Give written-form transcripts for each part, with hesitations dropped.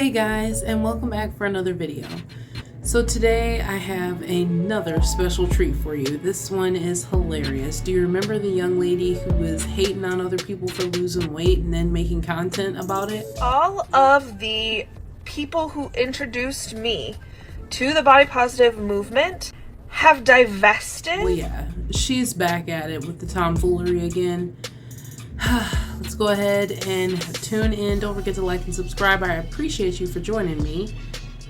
Hey guys, and welcome back for another video. So today I have another special treat for you. This one is hilarious. Do you remember the young lady who was hating on other people for losing weight and then making content about it? All of the people who introduced me to the body positive movement have divested. Well, yeah, she's back at it with the tomfoolery again. Let's go ahead and tune in. Don't forget to like and subscribe. I appreciate you for joining me.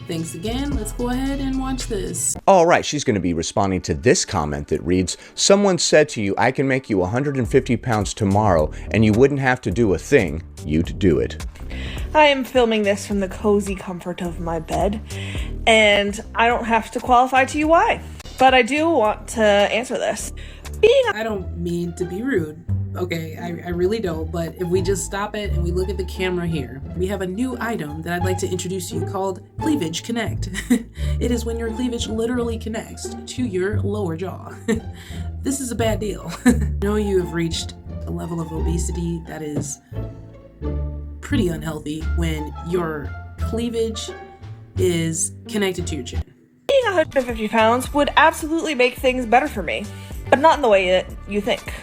Thanks again. Let's go ahead and watch this. All right, she's going to be responding to this comment that reads, "Someone said to you, I can make you 150 pounds tomorrow, and you wouldn't have to do a thing. You'd do it." I am filming this from the cozy comfort of my bed, and I don't have to qualify to you why. But I do want to answer this. I don't mean to be rude. Okay, I really don't, but if we just stop it and we look at the camera here, we have a new item that I'd like to introduce to you called Cleavage Connect. It is when your cleavage literally connects to your lower jaw. This is a bad deal. I know you have reached a level of obesity that is pretty unhealthy when your cleavage is connected to your chin. Being 150 pounds would absolutely make things better for me, but not in the way that you think.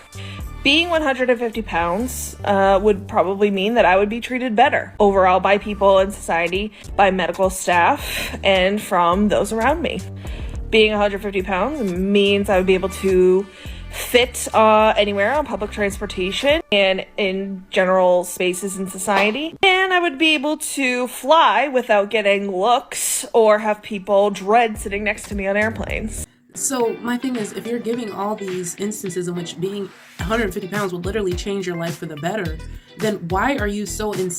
Being 150 pounds would probably mean that I would be treated better overall by people in society, by medical staff, and from those around me. Being 150 pounds means I would be able to fit anywhere on public transportation and in general spaces in society. And I would be able to fly without getting looks or have people dread sitting next to me on airplanes. So my thing is, if you're giving all these instances in which being 150 pounds would literally change your life for the better, then why are you so in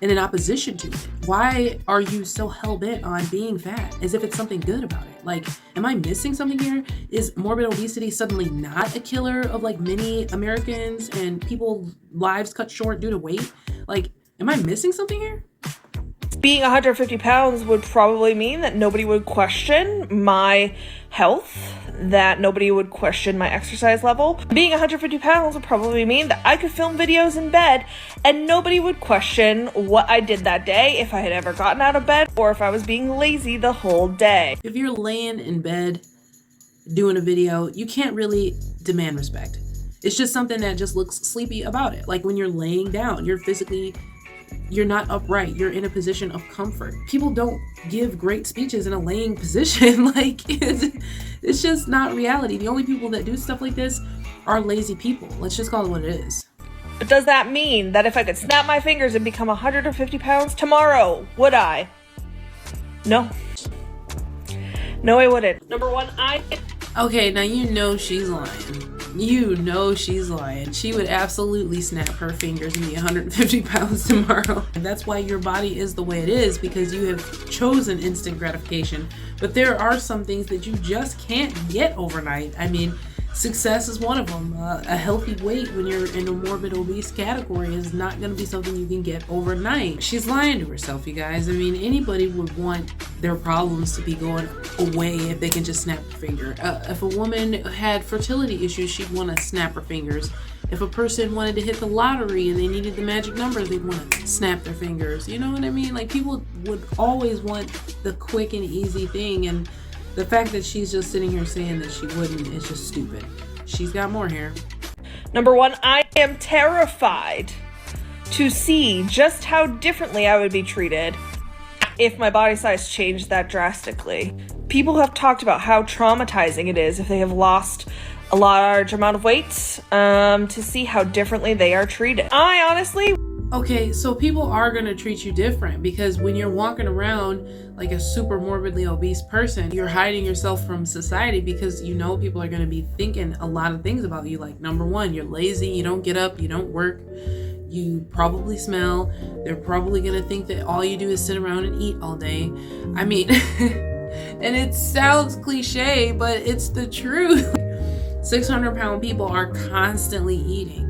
in opposition to it? Why are you so hell-bent on being fat as if it's something good about it? Like, am I missing something here? Is morbid obesity suddenly not a killer of like many Americans and people's lives cut short due to weight? Like, am I missing something here? Being 150 pounds would probably mean that nobody would question my health, that nobody would question my exercise level. Being 150 pounds would probably mean that I could film videos in bed and nobody would question what I did that day, if I had ever gotten out of bed, or if I was being lazy the whole day. If you're laying in bed doing a video, you can't really demand respect. It's just something that just looks sleepy about it. Like when you're laying down, you're not upright. You're in a position of comfort. People don't give great speeches in a laying position. Like, it's just not reality. The only people that do stuff like this are lazy people. Let's just call it what it is. But does that mean that if I could snap my fingers and become 150 pounds tomorrow, would I? No. No, I wouldn't. Number one, Okay, now you know she's lying. You know she's lying. She would absolutely snap her fingers and be 150 pounds tomorrow. And that's why your body is the way it is, because you have chosen instant gratification. But there are some things that you just can't get overnight. I mean, success is one of them. A healthy weight when you're in a morbid obese category is not going to be something you can get overnight. She's lying to herself, you guys. I mean, anybody would want their problems to be going away if they can just snap their finger. If a woman had fertility issues, she'd want to snap her fingers. If a person wanted to hit the lottery and they needed the magic numbers, they'd want to snap their fingers. You know what I mean? Like, people would always want the quick and easy thing, and the fact that she's just sitting here saying that she wouldn't is just stupid. She's got more here. Number one, I am terrified to see just how differently I would be treated if my body size changed that drastically. People have talked about how traumatizing it is if they have lost a large amount of weight, to see how differently they are treated. I honestly... Okay, so people are going to treat you different because when you're walking around like a super morbidly obese person, you're hiding yourself from society because you know people are going to be thinking a lot of things about you. Like, number one, you're lazy, you don't get up, you don't work, you probably smell. They're probably going to think that all you do is sit around and eat all day. I mean, and it sounds cliche, but it's the truth. 600-pound people are constantly eating,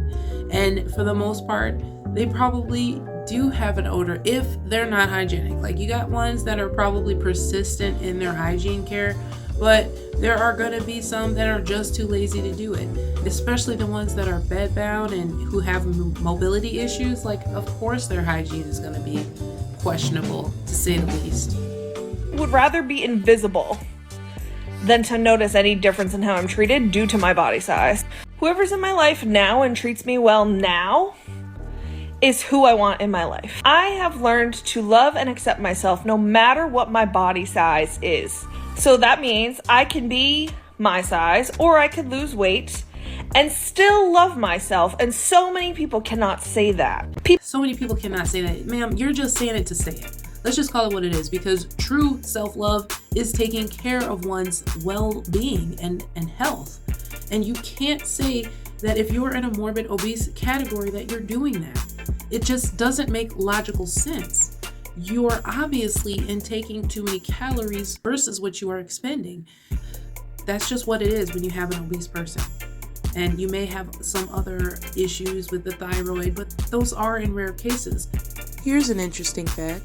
and for the most part, they probably do have an odor if they're not hygienic. Like, you got ones that are probably persistent in their hygiene care, but there are going to be some that are just too lazy to do it, especially the ones that are bedbound and who have mobility issues. Like, of course their hygiene is going to be questionable, to say the least. Would rather be invisible than to notice any difference in how I'm treated due to my body size. Whoever's in my life now and treats me well now is who I want in my life. I have learned to love and accept myself no matter what my body size is. So that means I can be my size, or I could lose weight and still love myself. And so many people cannot say that. So many people cannot say that. Ma'am, you're just saying it to say it. Let's just call it what it is, because true self-love is taking care of one's well-being and health. And you can't say that if you're in a morbid obese category that you're doing that. It just doesn't make logical sense. You're obviously intaking too many calories versus what you are expending. That's just what it is when you have an obese person. And you may have some other issues with the thyroid, but those are in rare cases. Here's an interesting fact.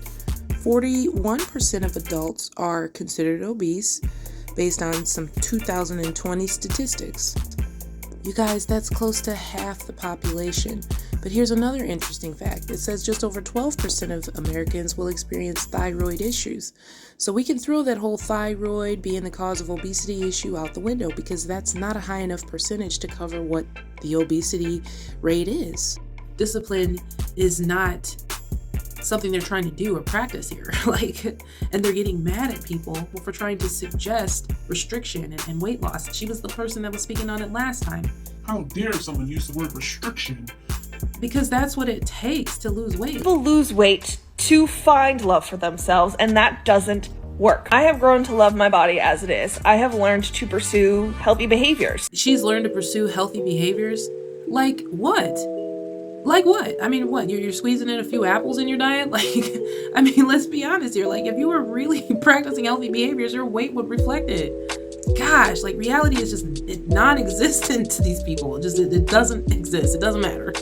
41% of adults are considered obese based on some 2020 statistics. You guys, that's close to half the population. But here's another interesting fact. It says just over 12% of Americans will experience thyroid issues. So we can throw that whole thyroid being the cause of obesity issue out the window, because that's not a high enough percentage to cover what the obesity rate is. Discipline is not something they're trying to do or practice here. And they're getting mad at people for trying to suggest restriction and weight loss. She was the person that was speaking on it last time. How dare someone use the word restriction? Because that's what it takes to lose weight. People lose weight to find love for themselves, and that doesn't work. I have grown to love my body as it is. I have learned to pursue healthy behaviors. She's learned to pursue healthy behaviors? Like what? Like what? I mean, what? You're squeezing in a few apples in your diet? I mean, let's be honest here. If you were really practicing healthy behaviors, your weight would reflect it. Gosh, reality is just non-existent to these people. It doesn't exist. It doesn't matter.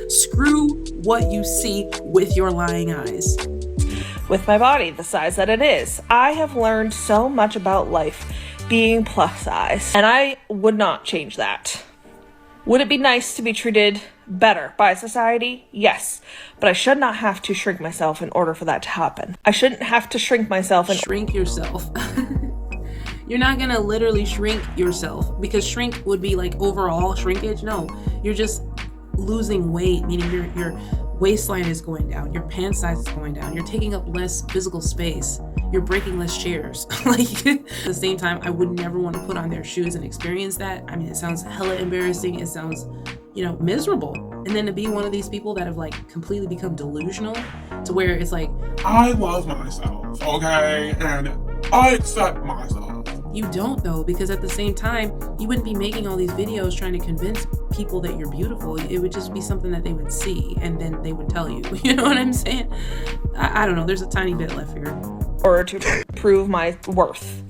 Screw what you see with your lying eyes. With my body, the size that it is, I have learned so much about life being plus size, and I would not change that. Would it be nice to be treated better by society? Yes, but I should not have to shrink myself in order for that to happen. I shouldn't have to shrink myself and shrink yourself. You're not gonna literally shrink yourself, because shrink would be overall shrinkage. No, you're just losing weight, meaning your waistline is going down, your pant size is going down, you're taking up less physical space, you're breaking less chairs. At the same time, I would never want to put on their shoes and experience that. I mean, it sounds hella embarrassing. It sounds, miserable. And then to be one of these people that have completely become delusional to where it's I love myself, okay? And I accept myself. You don't though, because at the same time, you wouldn't be making all these videos trying to convince people that you're beautiful. It would just be something that they would see and then they would tell you. You know what I'm saying? I don't know. There's a tiny bit left here. Or to prove my worth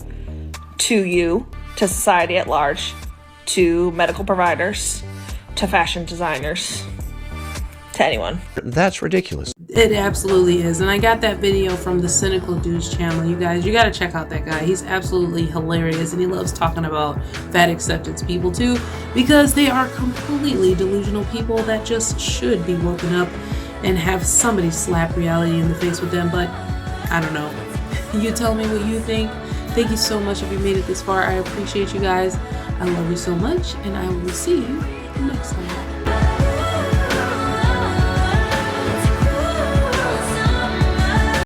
to you, to society at large, to medical providers, to fashion designers, to anyone. That's ridiculous. It absolutely is. And I got that video from the Cynical Dude's channel. You guys, you got to check out that guy. He's absolutely hilarious, and he loves talking about fat acceptance people too, because they are completely delusional people that just should be woken up and have somebody slap reality in the face with them. But I don't know. You tell me what you think. Thank you so much if you made it this far. I appreciate you guys. I love you so much, and I will see you